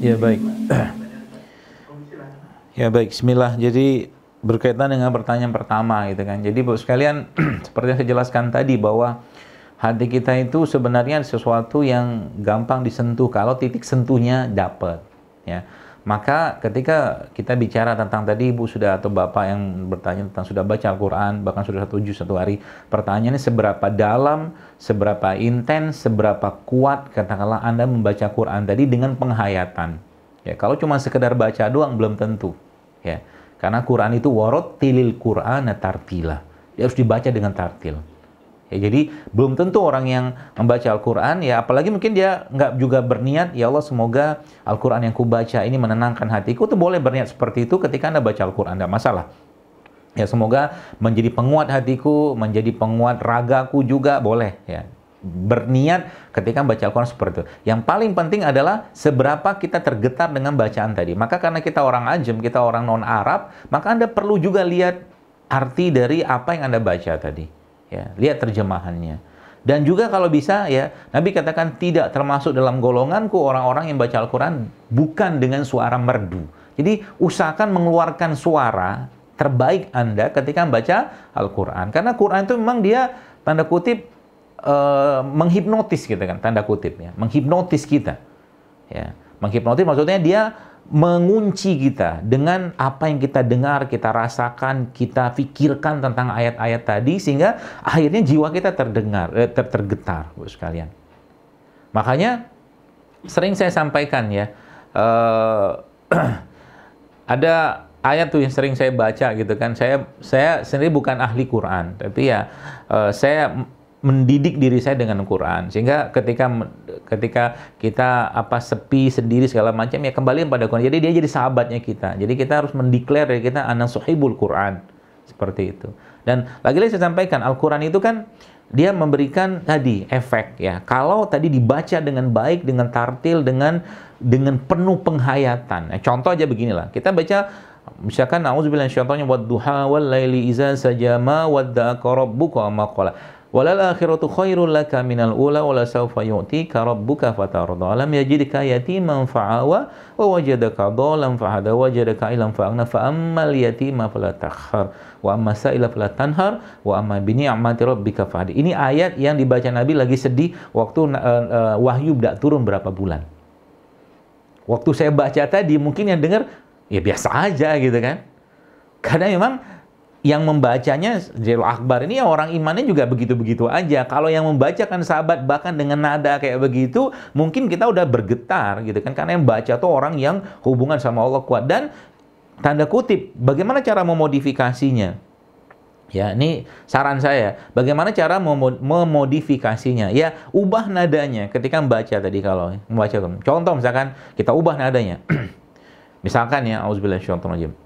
Ya baik. Ya baik, bismillah. Jadi berkaitan dengan pertanyaan pertama gitu kan. Jadi Bapak sekalian, seperti yang saya jelaskan tadi bahwa hati kita itu sebenarnya sesuatu yang gampang disentuh kalau titik sentuhnya dapat, ya. Maka ketika kita bicara tentang tadi Ibu sudah atau Bapak yang bertanya tentang sudah baca Al-Quran, bahkan sudah 1 juz 1 hari, pertanyaannya seberapa dalam, seberapa intens, seberapa kuat katakanlah Anda membaca Quran tadi dengan penghayatan. Ya, kalau cuma sekedar baca doang belum tentu, ya. Karena Quran itu warattilil Qur'ana tartila. Dia harus dibaca dengan tartil. Ya, jadi belum tentu orang yang membaca Al-Quran, ya apalagi mungkin dia nggak juga berniat, ya Allah semoga Al-Quran yang kubaca ini menenangkan hatiku, tuh boleh berniat seperti itu ketika Anda baca Al-Quran, tidak masalah. Ya semoga menjadi penguat hatiku, menjadi penguat ragaku juga boleh, ya. Berniat ketika baca Al-Quran seperti itu. Yang paling penting adalah seberapa kita tergetar dengan bacaan tadi. Maka karena kita orang ajam, kita orang non-Arab, maka Anda perlu juga lihat arti dari apa yang Anda baca tadi. Ya, lihat terjemahannya. Dan juga kalau bisa, ya Nabi katakan tidak termasuk dalam golonganku orang-orang yang baca Al-Quran bukan dengan suara merdu. Jadi usahakan mengeluarkan suara terbaik Anda ketika membaca Al-Quran. Karena Quran itu memang dia tanda kutip menghipnotis gitu kan, tanda kutip ya, menghipnotis kita. Ya, menghipnotis maksudnya dia mengunci kita dengan apa yang kita dengar, kita rasakan, kita pikirkan tentang ayat-ayat tadi sehingga akhirnya jiwa kita tergetar, Bu sekalian. Makanya sering saya sampaikan ya, ada ayat tuh yang sering saya baca gitu kan. Saya sendiri bukan ahli Quran, tapi ya saya mendidik diri saya dengan Quran, sehingga ketika kita sepi sendiri segala macam ya kembali pada Quran. Jadi dia jadi sahabatnya kita. Jadi kita harus mendeklar dari kita ana suhibul Quran, seperti itu. Dan lagi-lagi saya sampaikan Al-Quran itu kan dia memberikan tadi efek ya. Kalau tadi dibaca dengan baik, dengan tartil, dengan penuh penghayatan. Contoh aja beginilah. Kita baca misalkan auzubillahi minasyaitonir wadduha wal laili iza sajama wadda'aka rabbuka ma qala. Walal akhiratu khairul laka minal ula wala sawfa yu'tika rabbuka fatarda. Alam yajidka yatiman fa'awa wa wajadaka dhalan fahada wajadaka ilan fa'agna fa ammal yatima fala takhar wa amma sa'ila fala tanhar wa amma bi ni'mati rabbika fahadi. Ini ayat yang dibaca Nabi lagi sedih waktu wahyu tidak turun berapa bulan. Waktu saya baca tadi mungkin yang dengar ya biasa aja gitu kan. Karena memang yang membacanya Jalil Akbar ini ya orang imannya juga begitu-begitu aja. Kalau yang membacakan sahabat bahkan dengan nada kayak begitu, mungkin kita udah bergetar gitu kan. Karena yang baca tuh orang yang hubungan sama Allah kuat. Dan tanda kutip, bagaimana cara memodifikasinya? Ya, ini saran saya. Bagaimana cara memodifikasinya? Ya, ubah nadanya ketika membaca tadi kalau membaca. Contoh misalkan kita ubah nadanya. Misalkan ya, auzubillahi minasyaitonir rajim.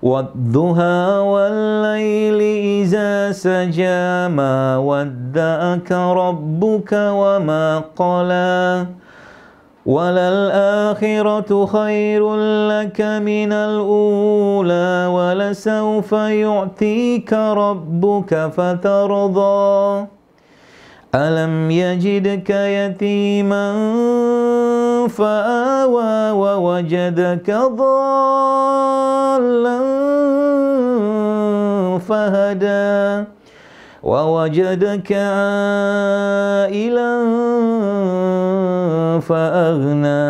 وَالضُّحَى وَاللَّيْلِ إِذَا سَجَى مَا وَدَّعَكَ رَبُّكَ وَمَا قَلَى وَلَلْآخِرَةُ خَيْرٌ لَكَ مِنَ الْأُولَى وَلَسَوْفَ يُعْطِيكَ رَبُّكَ فَتَرْضَى أَلَمْ يَجِدْكَ يَتِيمًا فَآوَى وَوَجَدَكَ ضَالًّا فَهَدَى وَوَجَدَكَ عَائِلًا فَأَغْنَى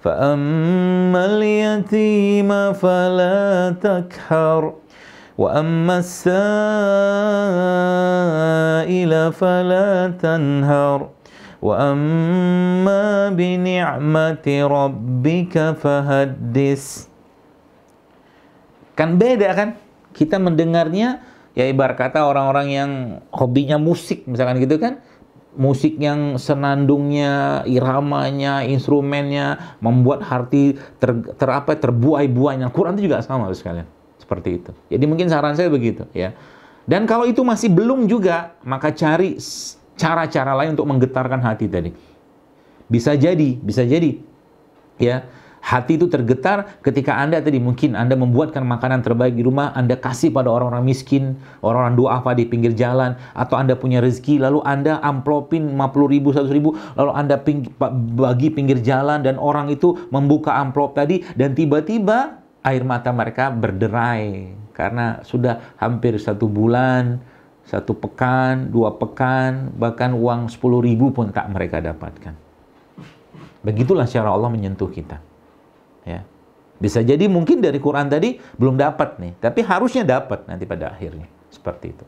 فَأَمَّا الْيَتِيمَ فَلَا تَقْهَرْ وَأَمَّا السَّائِلَ فَلَا تَنْهَرْ وَأَمَّا بِنِعْمَةِ رَبِّكَ فَحَدِّثْ. Kan beda kan? Kita mendengarnya ya ibarat kata orang-orang yang hobinya musik misalkan gitu kan. Musik yang senandungnya, iramanya, instrumennya membuat hati terbuai-buai. Nah, Quran itu juga sama sekalian. Seperti itu. Jadi mungkin saran saya begitu ya. Dan kalau itu masih belum juga, maka cari cara-cara lain untuk menggetarkan hati tadi. Bisa jadi ya Hati itu tergetar ketika Anda tadi mungkin Anda membuatkan makanan terbaik di rumah, Anda kasih pada orang-orang miskin, orang-orang duafa di pinggir jalan, atau Anda punya rezeki, lalu Anda amplopin 50.000, 100.000, lalu Anda bagi pinggir jalan, dan orang itu membuka amplop tadi, dan tiba-tiba air mata mereka berderai, karena sudah hampir 1 bulan, 1 pekan, 2 pekan, bahkan uang 10.000 pun tak mereka dapatkan. Begitulah cara Allah menyentuh kita. Ya. Bisa jadi mungkin dari Quran tadi belum dapat nih, tapi harusnya dapat nanti pada akhirnya. Seperti itu.